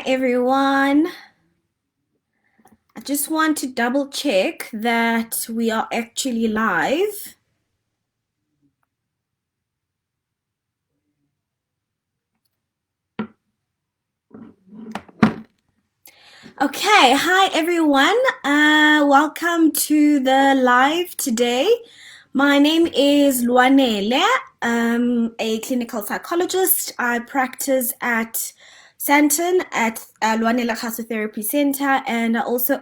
everyone. I just want to double check that we are actually live. Okay, hi everyone. Welcome to the live today. My name is Lwanele. I'm a clinical psychologist. I practice at Santon at Lwanele Khasu Therapy Center, and I also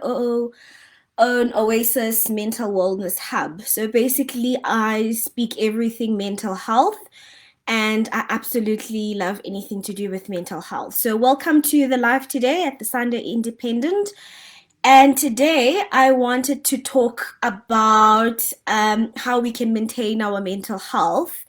own Oasis Mental Wellness Hub. So basically, I speak everything mental health, and I absolutely love anything to do with mental health. So, welcome to the live today at the Sunday Independent. And today, I wanted to talk about how we can maintain our mental health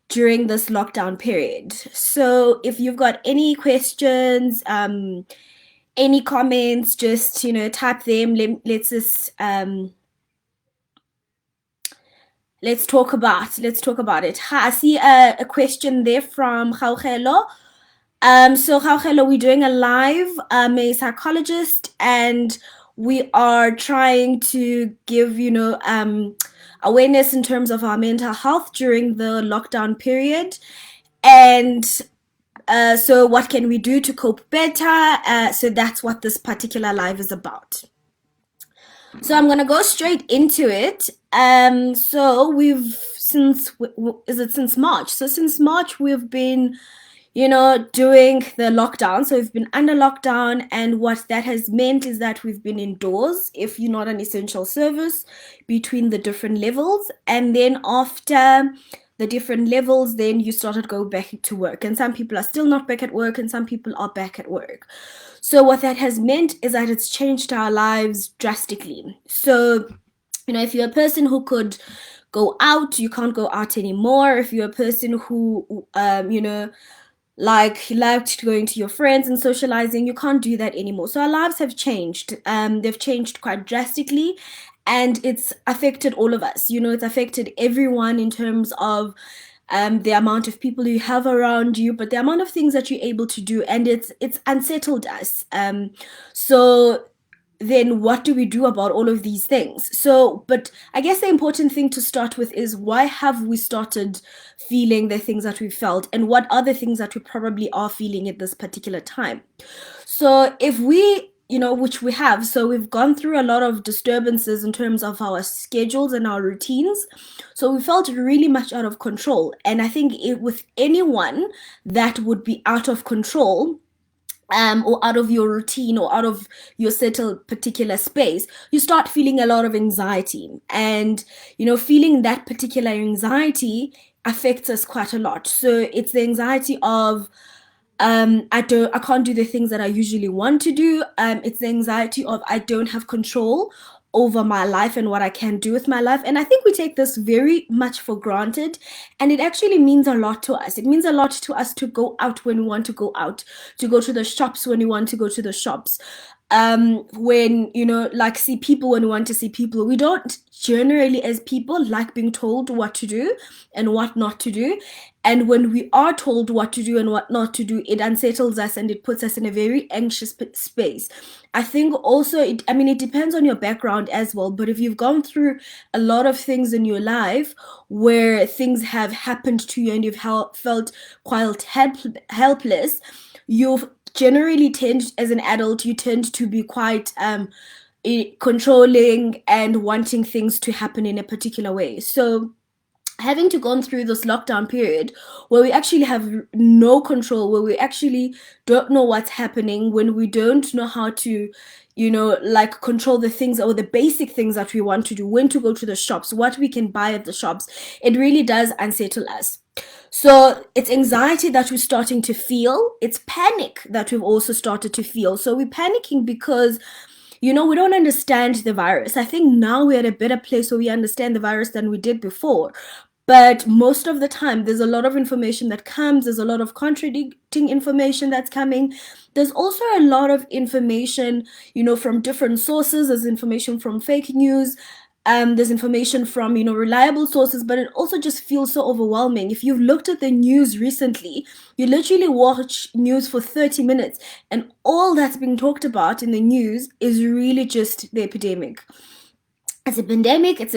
during this lockdown period. So, if you've got any questions, any comments, just type them. Let's talk about it. I see a question there from Gaugelo. So Gaugelo, we're doing a live. I'm a psychologist, and we are trying to give awareness in terms of our mental health during the lockdown period, and so what can we do to cope better? So that's what this particular live is about. So I'm gonna go straight into it. So we've since March? So since March we've been, doing the lockdown. So we've been under lockdown, and what that has meant is that we've been indoors if you're not an essential service between the different levels, and then after the different levels, then you started go back to work. And some people are still not back at work, and some people are back at work. So what that has meant is that it's changed our lives drastically. So, if you're a person who could go out, you can't go out anymore. If you're a person who, liked going to your friends and socializing, you can't do that anymore. So our lives have changed. They've changed quite drastically, and it's affected all of us. It's affected everyone in terms of the amount of people you have around you, but the amount of things that you're able to do, and it's unsettled us. So then what do we do about all of these things? So, but I guess the important thing to start with is, why have we started feeling the things that we felt, and what are the things that we probably are feeling at this particular time? So if we, which we have, so we've gone through a lot of disturbances in terms of our schedules and our routines. So we felt really much out of control. And I think with anyone that would be out of control, or out of your routine, or out of your settled particular space, you start feeling a lot of anxiety. And, feeling that particular anxiety affects us quite a lot. So it's the anxiety of, I can't do the things that I usually want to do. It's the anxiety of, I don't have control over my life and what I can do with my life. And I think we take this very much for granted, and it actually means a lot to us. It means a lot to us to go out when we want to go out, to go to the shops when we want to go to the shops, when see people when we want to see people. We don't generally, as people, like being told what to do and what not to do. And when we are told what to do and what not to do, it unsettles us, and it puts us in a very anxious space. I think also, it depends on your background as well. But if you've gone through a lot of things in your life where things have happened to you and you've felt quite helpless, you've generally tend, as an adult, you tend to be quite controlling and wanting things to happen in a particular way. So having to go through this lockdown period where we actually have no control, where we actually don't know what's happening, when we don't know how to control the things, or the basic things that we want to do, when to go to the shops, what we can buy at the shops, it really does unsettle us. So it's anxiety that we're starting to feel. It's panic that we've also started to feel. So we're panicking because we don't understand the virus. I think now we're at a better place where we understand the virus than we did before. But most of the time, there's a lot of information that comes. There's a lot of contradicting information that's coming. There's also a lot of information, from different sources. There's information from fake news. There's information from, reliable sources, but it also just feels so overwhelming. If you've looked at the news recently, you literally watch news for 30 minutes, and all that's being talked about in the news is really just the epidemic. It's a pandemic, it's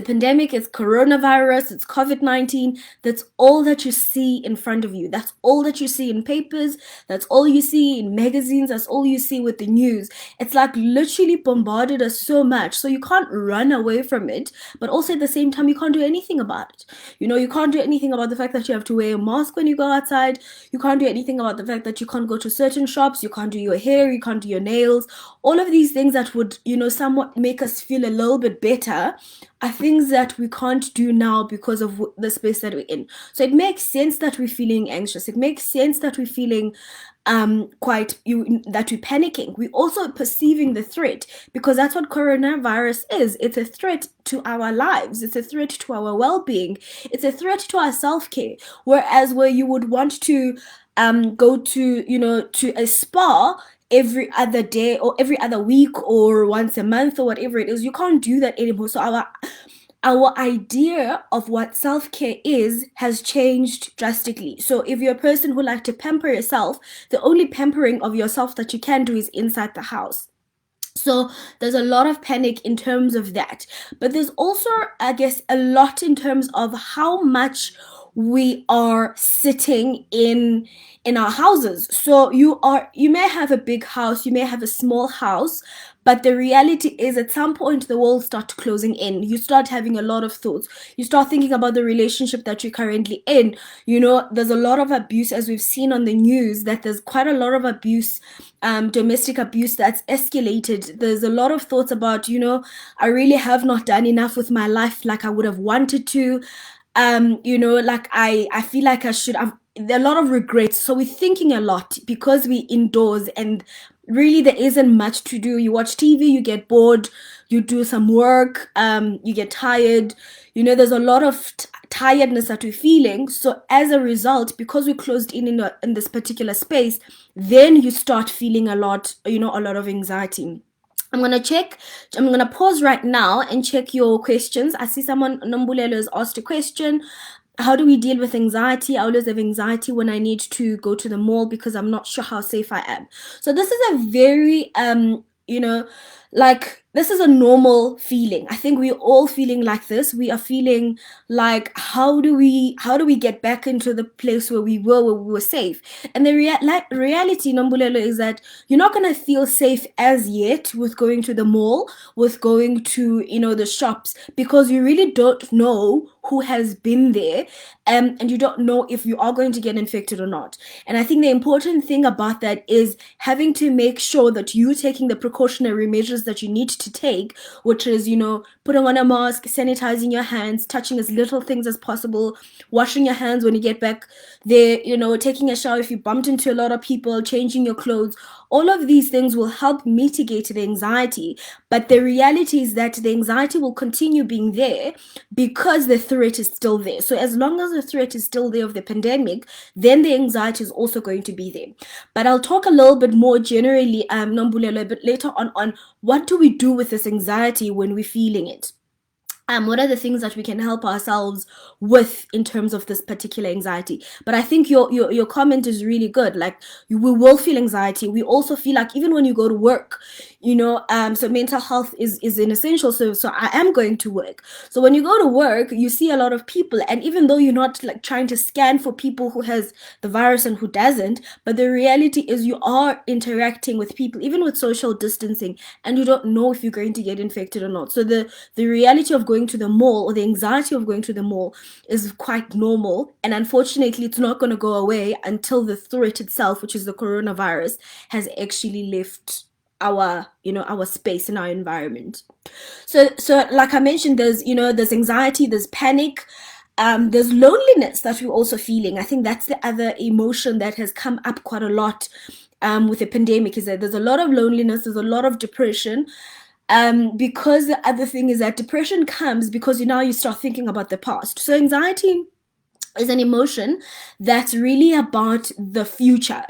coronavirus, it's COVID-19. That's all that you see in front of you. That's all that you see in papers. That's all you see in magazines. That's all you see with the news. It's like literally bombarded us so much. So you can't run away from it, but also at the same time, you can't do anything about it. You can't do anything about the fact that you have to wear a mask when you go outside. You can't do anything about the fact that you can't go to certain shops. You can't do your hair. You can't do your nails. All of these things that would, somewhat make us feel a little bit better are things that we can't do now because of the space that we're in. So it makes sense that we're feeling anxious. It makes sense that we're feeling that we're panicking. We're also perceiving the threat, because that's what coronavirus is. It's a threat to our lives. It's a threat to our well-being. It's a threat to our self-care. Whereas where you would want to go to a spa every other day or every other week or once a month or whatever it is, you can't do that anymore. So our idea of what self-care is has changed drastically. So if you're a person who likes to pamper yourself, the only pampering of yourself that you can do is inside the house. So there's a lot of panic in terms of that. But there's also, I guess, a lot in terms of how much we are sitting in our houses. So you may have a big house, you may have a small house, but the reality is at some point the walls start closing in. You start having a lot of thoughts. You start thinking about the relationship that you're currently in. There's a lot of abuse, as we've seen on the news, that there's quite a lot of abuse, domestic abuse that's escalated. There's a lot of thoughts about, I really have not done enough with my life like I would have wanted to. Like I feel like I should have. There are a lot of regrets. So we're thinking a lot because we're indoors and really there isn't much to do. You watch TV, you get bored, you do some work, you get tired. There's a lot of tiredness that we're feeling. So as a result, because we're closed in this particular space, then you start feeling a lot of anxiety. I'm going to pause right now and check your questions. I see someone, Nombulelo, has asked a question. How do we deal with anxiety? I always have anxiety when I need to go to the mall because I'm not sure how safe I am. So this is a very, this is a normal feeling. I think we're all feeling like this. We are feeling like, how do we get back into the place where we were safe? And the reality, Nombulelo, is that you're not going to feel safe as yet with going to the mall, with going to, the shops, because you really don't know who has been there, and you don't know if you are going to get infected or not. And I think the important thing about that is having to make sure that you're taking the precautionary measures that you need to take, which is, putting on a mask, sanitizing your hands, touching as little things as possible, washing your hands when you get back there, taking a shower if you bumped into a lot of people, changing your clothes. All of these things will help mitigate the anxiety. But the reality is that the anxiety will continue being there because the threat is still there. So as long as the threat is still there of the pandemic, then the anxiety is also going to be there. But I'll talk a little bit more generally, Nombulelo, a bit later on what do we do with this anxiety when we're feeling it. What are the things that we can help ourselves with in terms of this particular anxiety? But I think your comment is really good. Like, we will feel anxiety. We also feel like even when you go to work, so mental health is an essential. So I am going to work. So when you go to work, you see a lot of people, and even though you're not like trying to scan for people who has the virus and who doesn't, but the reality is you are interacting with people, even with social distancing, and you don't know if you're going to get infected or not. So the reality of going to the mall, or the anxiety of going to the mall, is quite normal, and unfortunately it's not going to go away until the threat itself, which is the coronavirus, has actually left our space in our environment. So like I mentioned, there's anxiety, there's panic, there's loneliness that we're also feeling. I think that's the other emotion that has come up quite a lot with the pandemic, is that there's a lot of loneliness, there's a lot of depression. Because the other thing is that depression comes because you start thinking about the past. So anxiety is an emotion that's really about the future.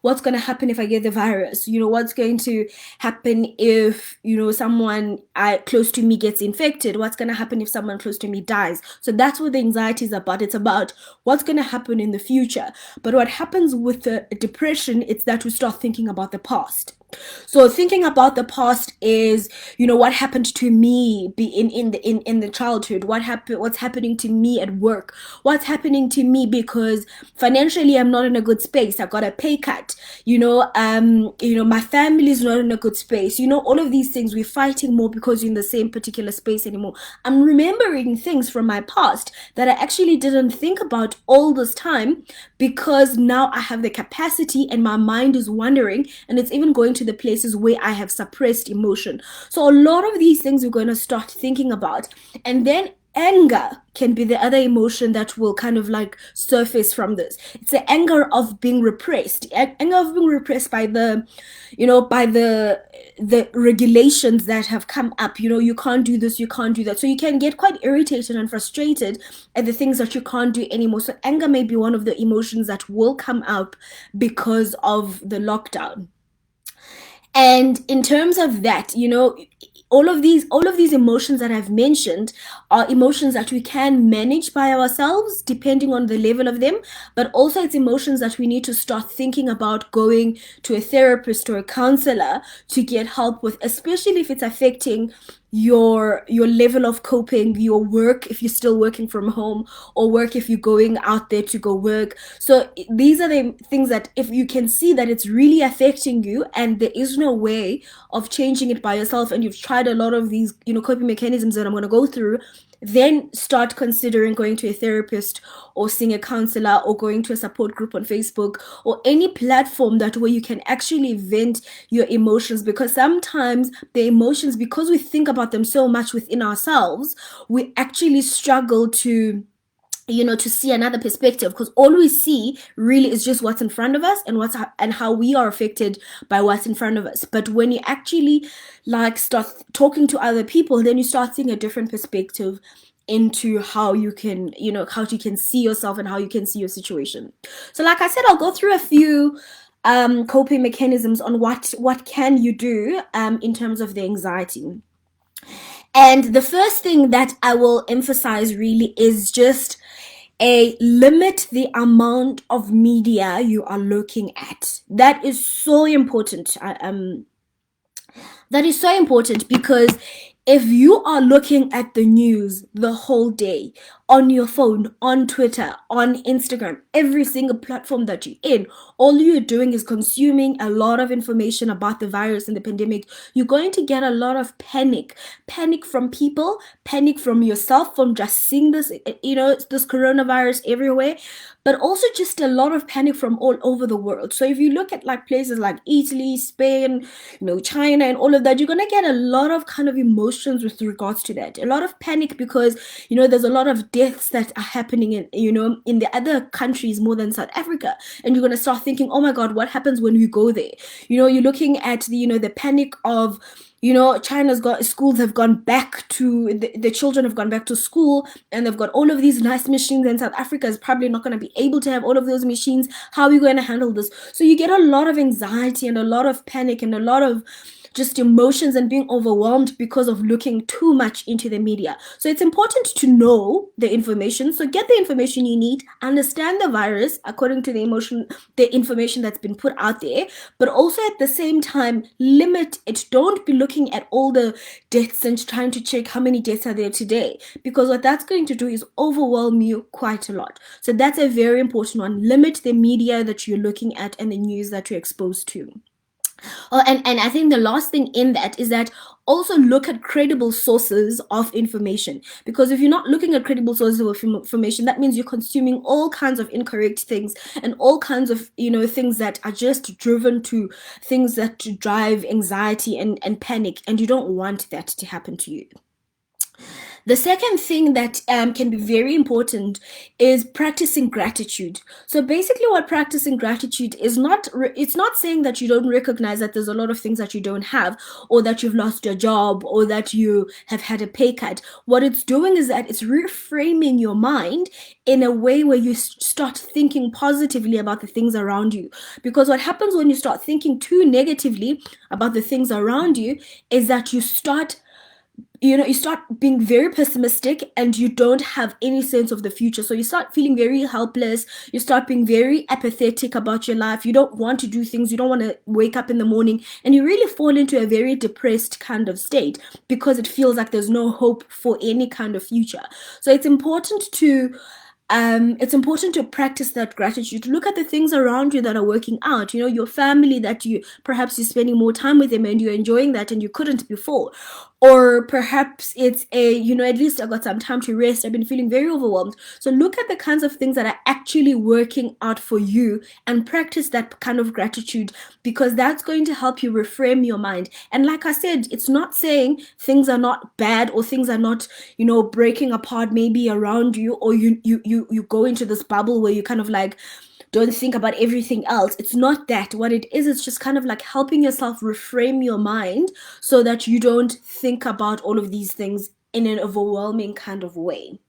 What's going to happen if I get the virus? What's going to happen if, someone close to me gets infected? What's going to happen if someone close to me dies? So that's what the anxiety is about. It's about what's going to happen in the future. But what happens with the depression, it's that we start thinking about the past. So thinking about the past is, what happened to me in the childhood, what's happening to me at work, what's happening to me because financially I'm not in a good space. I got a pay cut, my family is not in a good space. All of these things, we're fighting more because you're in the same particular space anymore. I'm remembering things from my past that I actually didn't think about all this time because now I have the capacity and my mind is wandering, and it's even going to the places where I have suppressed emotion. So a lot of these things we're going to start thinking about. And then anger can be the other emotion that will kind of like surface from this. It's the anger of being repressed, anger of being repressed by the regulations that have come up. You can't do this, you can't do that. So you can get quite irritated and frustrated at the things that you can't do anymore. So anger may be one of the emotions that will come up because of the lockdown. And in terms of that, all of these emotions that I've mentioned are emotions that we can manage by ourselves depending on the level of them, but also it's emotions that we need to start thinking about going to a therapist or a counselor to get help with, especially if it's affecting your level of coping, your work if you're still working from home, or work if you're going out there to go work. So these are the things that if you can see that it's really affecting you and there is no way of changing it by yourself, and you've tried a lot of these coping mechanisms that I'm going to go through, then start considering going to a therapist or seeing a counselor or going to a support group on Facebook or any platform that where you can actually vent your emotions. Because sometimes the emotions, because we think about them so much within ourselves, we actually struggle to see another perspective, because all we see really is just what's in front of us and how we are affected by what's in front of us. But when you actually start talking to other people, then you start seeing a different perspective into how you can see yourself and how you can see your situation. So like I said, I'll go through a few coping mechanisms on what can you do in terms of the anxiety. And the first thing that I will emphasize really is just limit the amount of media you are looking at. That is so important. That is so important because if you are looking at the news the whole day on your phone, on Twitter, on Instagram, every single platform that you're in, all you're doing is consuming a lot of information about the virus and the pandemic, you're going to get a lot of panic from people, panic from yourself, from just seeing this, this coronavirus everywhere, but also just a lot of panic from all over the world. So if you look at places like Italy, Spain, China and all of that, you're going to get a lot of kind of emotions with regards to that. A lot of panic because, there's a lot of deaths that are happening in the other countries more than South Africa. And you're going to start thinking, oh my God, what happens when we go there? You're looking at the panic of, schools have gone back to, the children have gone back to school and they've got all of these nice machines, and South Africa is probably not going to be able to have all of those machines. How are we going to handle this? So you get a lot of anxiety and a lot of panic and a lot of just emotions and being overwhelmed because of looking too much into the media. So it's important to know the information. So get the information you need, understand the virus according to the information that's been put out there, but also at the same time, limit it. Don't be looking at all the deaths and trying to check how many deaths are there today, because what that's going to do is overwhelm you quite a lot. So that's a very important one. Limit the media that you're looking at and the news that you're exposed to. Oh, and I think the last thing in that is that also look at credible sources of information, because if you're not looking at credible sources of information, that means you're consuming all kinds of incorrect things and all kinds of things that are just driven to things that drive anxiety and panic, and you don't want that to happen to you. The second thing that can be very important is practicing gratitude. So basically, what practicing gratitude is it's not saying that you don't recognize that there's a lot of things that you don't have, or that you've lost your job, or that you have had a pay cut. What it's doing is that it's reframing your mind in a way where you start thinking positively about the things around you. Because what happens when you start thinking too negatively about the things around you is that you start being very pessimistic, and you don't have any sense of the future. So you start feeling very helpless. You start being very apathetic about your life. You don't want to do things. You don't want to wake up in the morning, and you really fall into a very depressed kind of state because it feels like there's no hope for any kind of future. So it's important to practice that gratitude. Look at the things around you that are working out. Your family, that perhaps you're spending more time with them and you're enjoying that and you couldn't before. Or perhaps it's at least I got some time to rest. I've been feeling very overwhelmed. So look at the kinds of things that are actually working out for you and practice that kind of gratitude, because that's going to help you reframe your mind. And like I said, it's not saying things are not bad, or things are not, breaking apart maybe around you, or you go into this bubble where you kind of like don't think about everything else. It's not that. What it is, it's just kind of like helping yourself reframe your mind so that you don't think about all of these things in an overwhelming kind of way.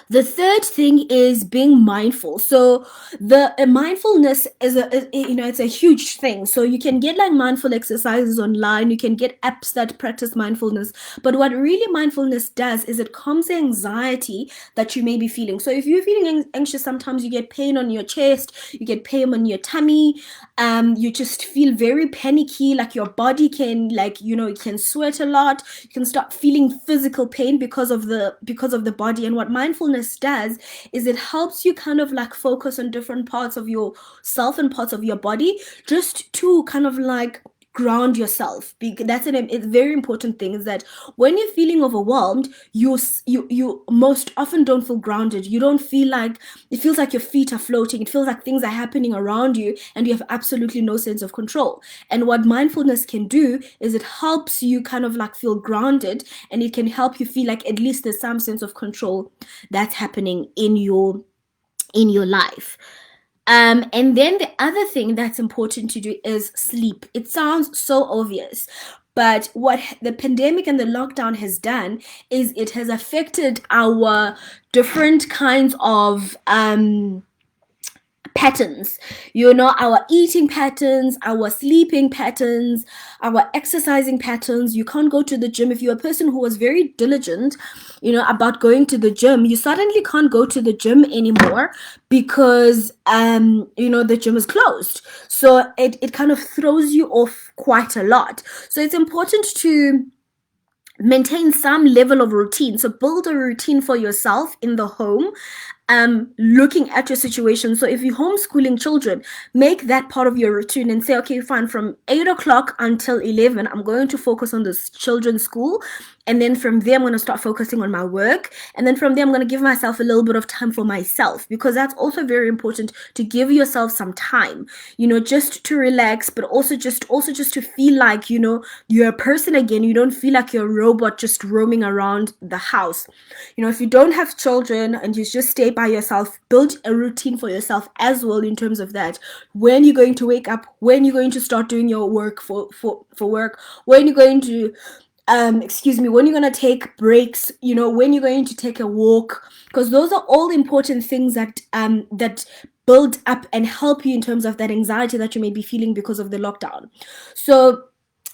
The third thing is being mindful. So the mindfulness it's a huge thing. So you can get like mindful exercises online. You can get apps that practice mindfulness. But what really mindfulness does is it calms the anxiety that you may be feeling. So if you're feeling anxious, sometimes you get pain on your chest, you get pain on your tummy. You just feel very panicky, like your body can it can sweat a lot. You can start feeling physical pain because of the body. And what mindfulness does is it helps you kind of like focus on different parts of yourself and parts of your body, just to kind of like ground yourself. That's it's a very important thing, is that when you're feeling overwhelmed, you most often don't feel grounded. You don't feel like, it feels like your feet are floating. It feels like things are happening around you and you have absolutely no sense of control. And what mindfulness can do is it helps you kind of like feel grounded, and it can help you feel like at least there's some sense of control that's happening in your life. And then the other thing that's important to do is sleep. It sounds so obvious, but what the pandemic and the lockdown has done is it has affected our different kinds of patterns, our eating patterns, our sleeping patterns, our exercising patterns. You can't go to the gym. If you're a person who was very diligent, about going to the gym, you suddenly can't go to the gym anymore because, the gym is closed. So it kind of throws you off quite a lot. So it's important to maintain some level of routine. So build a routine for yourself in the home, looking at your situation. So if you're homeschooling children, make that part of your routine and say, okay, fine, from 8 o'clock until 11, I'm going to focus on this children's school. And then from there, I'm going to start focusing on my work. And then from there, I'm going to give myself a little bit of time for myself, because that's also very important, to give yourself some time, just to relax, but also just to feel like, you're a person again. You don't feel like you're a robot just roaming around the house. If you don't have children and you just stay by yourself, build a routine for yourself as well, in terms of that. When you're going to wake up, when you're going to start doing your work for work, when you're going to when you're going to take breaks, when you're going to take a walk, because those are all important things that build up and help you in terms of that anxiety that you may be feeling because of the lockdown. So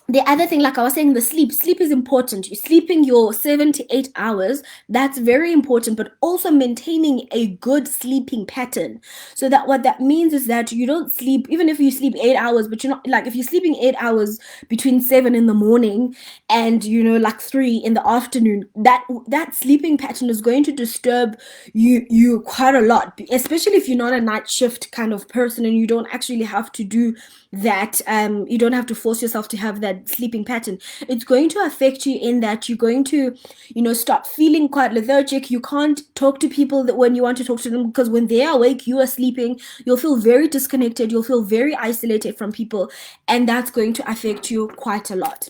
the other thing, like I was saying, the sleep is important. You're sleeping your 7 to 8 hours. That's very important, but also maintaining a good sleeping pattern. So that what that means is that you don't sleep, even if you sleep 8 hours, but you're not like, if you're sleeping 8 hours between 7 in the morning and, like 3 in the afternoon, that sleeping pattern is going to disturb you quite a lot, especially if you're not a night shift kind of person and you don't actually have to do that. You don't have to force yourself to have that sleeping pattern. It's going to affect you in that you're going to start feeling quite lethargic. You can't talk to people that when you want to talk to them, because when they're awake, you are sleeping. You'll feel very disconnected. You'll feel very isolated from people, and that's going to affect you quite a lot.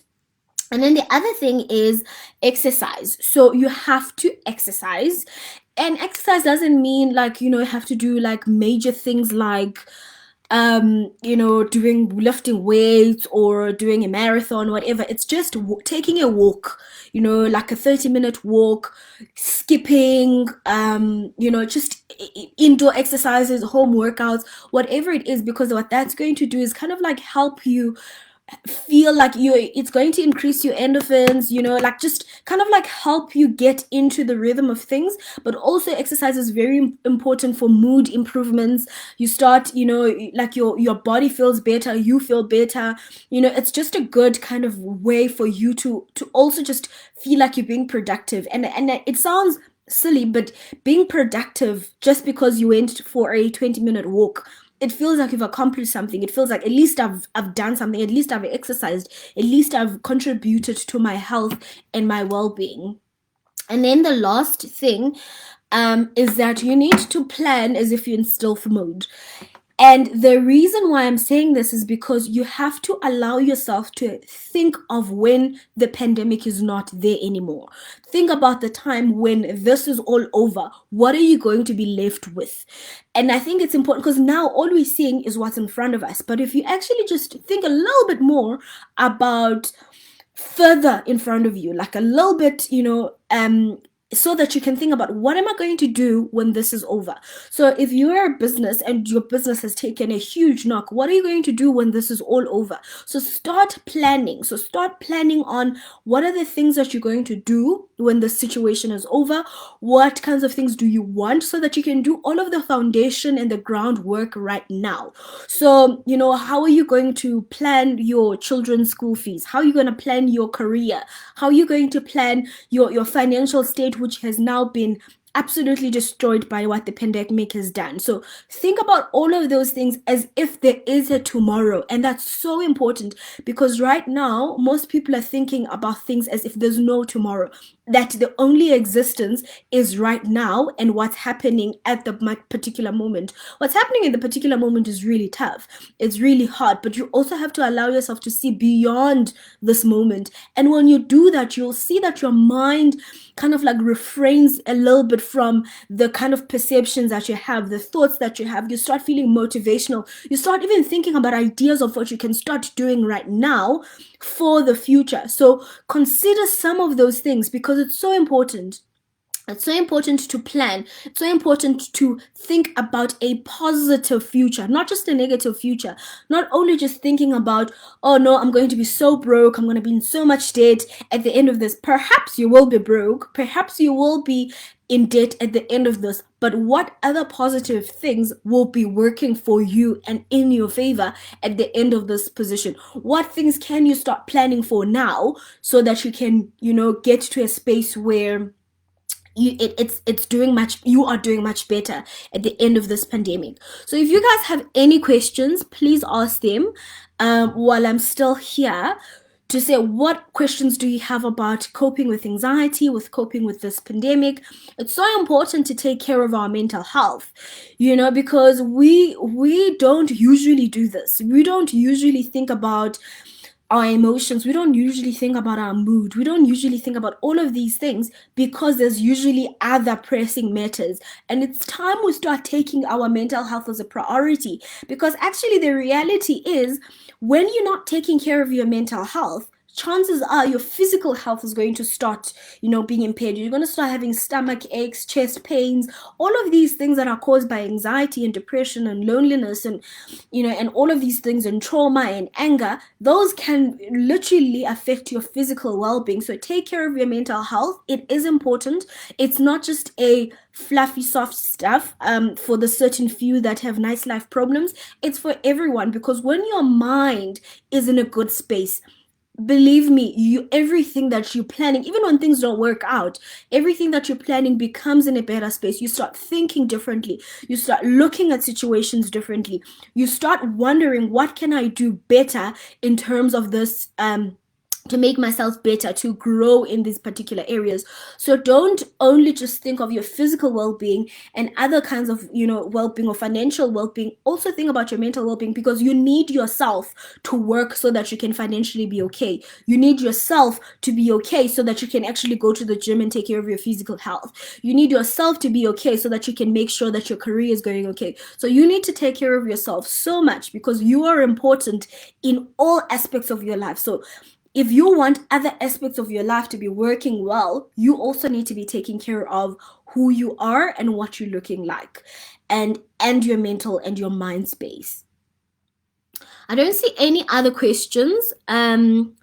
And then the other thing is exercise. So you have to exercise. And exercise doesn't mean like, you have to do like major things like doing lifting weights or doing a marathon, whatever. It's just taking a walk, like a 30-minute walk, skipping, just indoor exercises, home workouts, whatever it is, because what that's going to do is kind of like help you feel like it's going to increase your endorphins, like just kind of like help you get into the rhythm of things. But also exercise is very important for mood improvements. You start, like your body feels better, you feel better. It's just a good kind of way for you to also just feel like you're being productive. And it sounds silly, but being productive just because you went for a 20-minute walk, it feels like you've accomplished something. It feels like at least I've done something. At least I've exercised. At least I've contributed to my health and my well-being. And then the last thing is that you need to plan as if you're in stealth mode. And the reason why I'm saying this is because you have to allow yourself to think of when the pandemic is not there anymore. Think about the time when this is all over. What are you going to be left with? And I think it's important because now all we're seeing is what's in front of us. But if you actually just think a little bit more about further in front of you, like a little bit, so that you can think about, what am I going to do when this is over? So if you're a business and your business has taken a huge knock, what are you going to do when this is all over? So start planning. So start planning on what are the things that you're going to do when the situation is over. What kinds of things do you want, so that you can do all of the foundation and the groundwork right now. So, how are you going to plan your children's school fees? How are you going to plan your career? How are you going to plan your financial state, which has now been absolutely destroyed by what the pandemic has done? So think about all of those things as if there is a tomorrow. And that's so important, because right now, most people are thinking about things as if there's no tomorrow, that the only existence is right now and what's happening at the particular moment. What's happening in the particular moment is really tough. It's really hard, but you also have to allow yourself to see beyond this moment. And when you do that, you'll see that your mind kind of like refrains a little bit from the kind of perceptions that you have, the thoughts that you have. You start feeling motivational. You start even thinking about ideas of what you can start doing right now for the future. So consider some of those things, because it's so important. It's so important to plan. It's so important to think about a positive future, not just a negative future. Not only just thinking about, oh no, I'm going to be so broke, I'm going to be in so much debt at the end of this. Perhaps you will be broke. Perhaps you will be in debt at the end of this. But what other positive things will be working for you and in your favor at the end of this position? What things can you start planning for now, so that you can, get to a space where you are doing much better at the end of this pandemic. So if you guys have any questions, please ask them while I'm still here, to say, what questions do you have about coping with anxiety, with coping with this pandemic? It's so important to take care of our mental health, because we don't usually do this. We don't usually think about our emotions. We don't usually think about our mood. We don't usually think about all of these things, because there's usually other pressing matters. And it's time we start taking our mental health as a priority, because actually the reality is, when you're not taking care of your mental health, chances are your physical health is going to start, being impaired. You're going to start having stomach aches, chest pains, all of these things that are caused by anxiety and depression and loneliness, and, and all of these things, and trauma and anger. Those can literally affect your physical well-being. So take care of your mental health. It is important. It's not just a fluffy, soft stuff for the certain few that have nice life problems. It's for everyone, because when your mind is in a good space, believe me, everything that you're planning, even when things don't work out, everything that you're planning becomes in a better space. You start thinking differently. You start looking at situations differently. You start wondering, what can I do better in terms of this to make myself better, to grow in these particular areas. So don't only just think of your physical well-being and other kinds of, well-being or financial well-being. Also think about your mental well-being, because you need yourself to work so that you can financially be okay. You need yourself to be okay so that you can actually go to the gym and take care of your physical health. You need yourself to be okay so that you can make sure that your career is going okay. So you need to take care of yourself so much, because you are important in all aspects of your life. So if you want other aspects of your life to be working well, you also need to be taking care of who you are and what you're looking like, and your mental and your mind space. I don't see any other questions. So I'm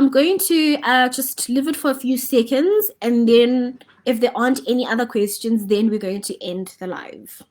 going to just leave it for a few seconds, and then if there aren't any other questions, then we're going to end the live.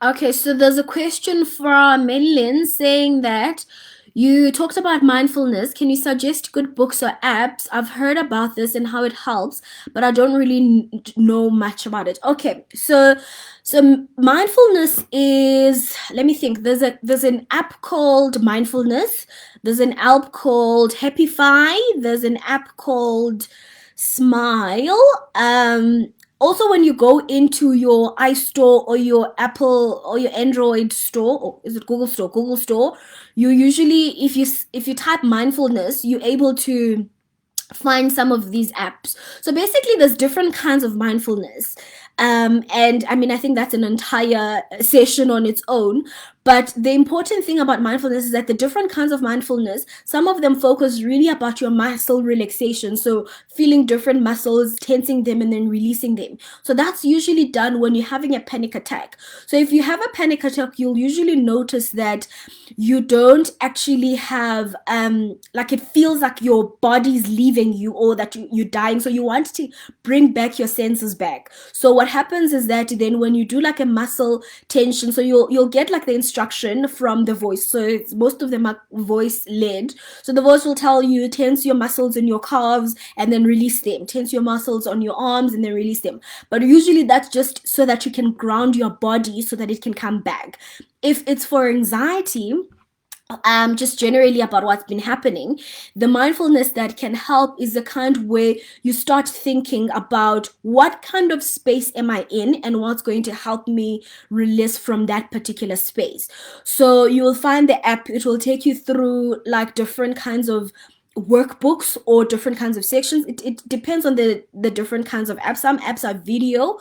Okay, so there's a question from Melin saying that you talked about mindfulness. Can you suggest good books or apps? I've heard about this and how it helps, but I don't really know much about it. Okay, so mindfulness is, let me think. There's an app called Mindfulness. There's an app called Happify. There's an app called Smile. Also, when you go into your iStore or your Apple or your Android store, or is it Google Store? Google Store, you usually, if you type mindfulness, you're able to find some of these apps. So basically, there's different kinds of mindfulness. And I mean, I think that's an entire session on its own. But the important thing about mindfulness is that the different kinds of mindfulness, some of them focus really about your muscle relaxation. So feeling different muscles, tensing them, and then releasing them. So that's usually done when you're having a panic attack. So if you have a panic attack, you'll usually notice that you don't actually have, like, it feels like your body's leaving you, or that you're dying. So you want to bring back your senses back. So what happens is that then when you do like a muscle tension, so you'll get like the instruction from the voice. So most of them are voice led. So the voice will tell you, tense your muscles in your calves and then release them. Tense your muscles on your arms and then release them. But usually that's just so that you can ground your body so that it can come back. If it's for anxiety, just generally about what's been happening, the mindfulness that can help is the kind where you start thinking about what kind of space am I in and what's going to help me release from that particular space. So you will find the app, it will take you through like different kinds of workbooks or different kinds of sections. It depends on the different kinds of apps. Some apps are video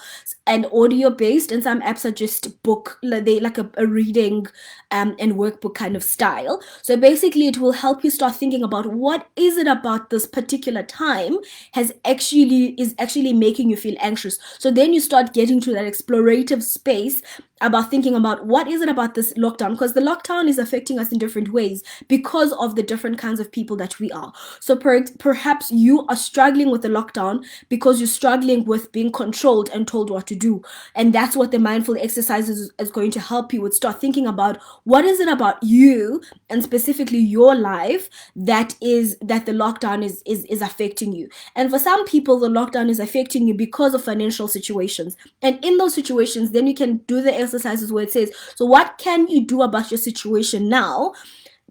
and audio based, and some apps are just book, they like a reading and workbook kind of style. So basically it will help you start thinking about what is it about this particular time is actually making you feel anxious. So then you start getting to that explorative space about thinking about what is it about this lockdown, because the lockdown is affecting us in different ways because of the different kinds of people that we are. So perhaps you are struggling with the lockdown because you're struggling with being controlled and told what to do. And that's what the mindful exercises is going to help you with. Start thinking about what is it about you and specifically your life that the lockdown is affecting you. And for some people, the lockdown is affecting you because of financial situations. And in those situations, then you can do the exercises where it says, so what can you do about your situation now?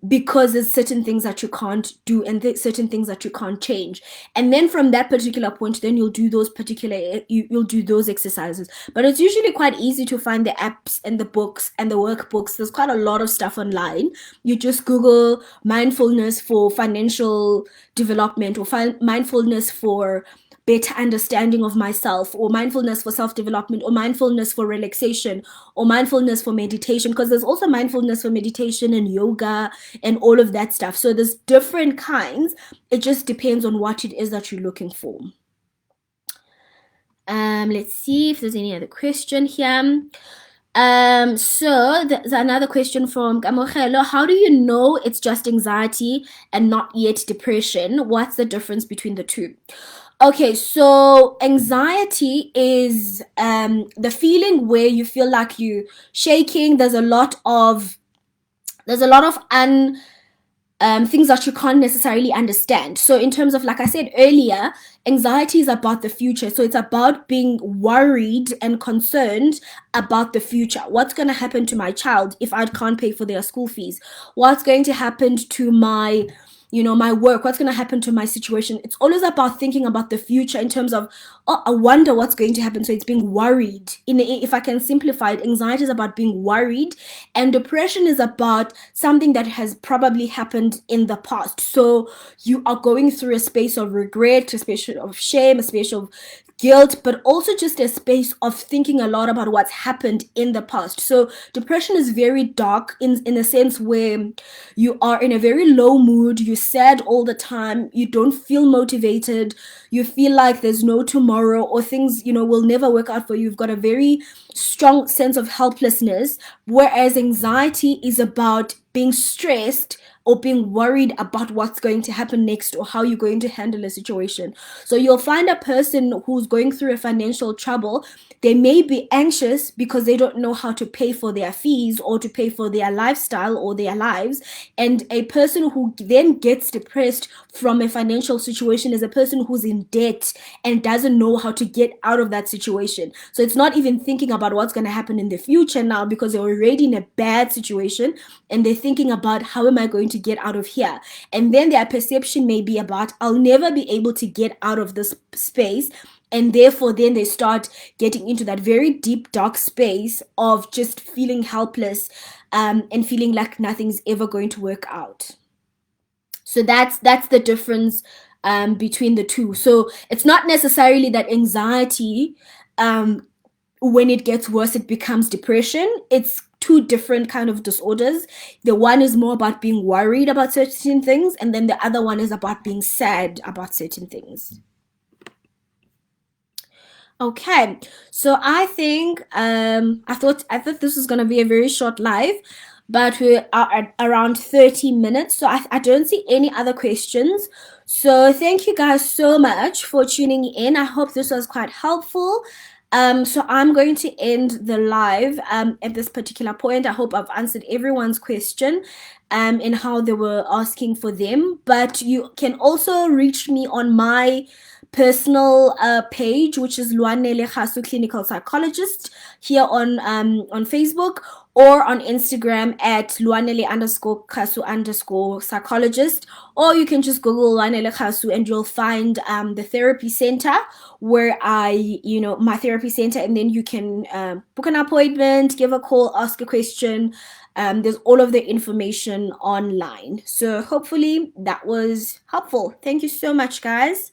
Because there's certain things that you can't do and certain things that you can't change. And then from that particular point, then you'll do those you'll do those exercises. But it's usually quite easy to find the apps and the books and the workbooks. There's quite a lot of stuff online. You just Google mindfulness for financial development, or mindfulness for better understanding of myself, or mindfulness for self-development, or mindfulness for relaxation, or mindfulness for meditation, because there's also mindfulness for meditation and yoga and all of that stuff. So there's different kinds. It just depends on what it is that you're looking for. Let's see if there's any other question here. So there's another question from Kamogelo. How do you know it's just anxiety and not yet depression? What's the difference between the two? Okay, so anxiety is the feeling where you feel like you shaking. There's a lot of there's a lot of things that you can't necessarily understand. So, in terms of, like I said earlier, anxiety is about the future. So, it's about being worried and concerned about the future. What's going to happen to my child if I can't pay for their school fees? What's going to happen to my my work? What's going to happen to my situation? It's always about thinking about the future in terms of, oh, I wonder what's going to happen. So it's being worried. If I can simplify it, anxiety is about being worried, and depression is about something that has probably happened in the past. So you are going through a space of regret, a space of shame, a space of guilt, but also just a space of thinking a lot about what's happened in the past. So depression is very dark in a sense where you are in a very low mood, you're sad all the time, you don't feel motivated, you feel like there's no tomorrow, or things will never work out for you. You've got a very strong sense of helplessness, whereas anxiety is about being stressed or being worried about what's going to happen next or how you're going to handle a situation. So you'll find a person who's going through a financial trouble. They may be anxious because they don't know how to pay for their fees or to pay for their lifestyle or their lives. And a person who then gets depressed from a financial situation is a person who's in debt and doesn't know how to get out of that situation. So it's not even thinking about what's going to happen in the future now, because they're already in a bad situation and they're thinking about, how am I going to get out of here? And then their perception may be about, I'll never be able to get out of this space. And therefore, then they start getting into that very deep, dark space of just feeling helpless, and feeling like nothing's ever going to work out. So that's the difference between the two. So it's not necessarily that anxiety, when it gets worse, it becomes depression. It's two different kind of disorders. The one is more about being worried about certain things, and then the other one is about being sad about certain things. Okay, so I think I thought this was gonna be a very short live, but we are at around 30 minutes, so I don't see any other questions. So thank you guys so much for tuning in. I hope this was quite helpful. So I'm going to end the live at this particular point. I hope I've answered everyone's question in how they were asking for them. But you can also reach me on my personal page, which is Lwanele Khasu Clinical Psychologist, here on Facebook, or on Instagram at Lwanele_Khasu_psychologist, or you can just Google Lwanele Khasu and you'll find the therapy center where my therapy center, and then you can book an appointment, give a call, ask a question. There's all of the information online. So hopefully that was helpful. Thank you so much, guys.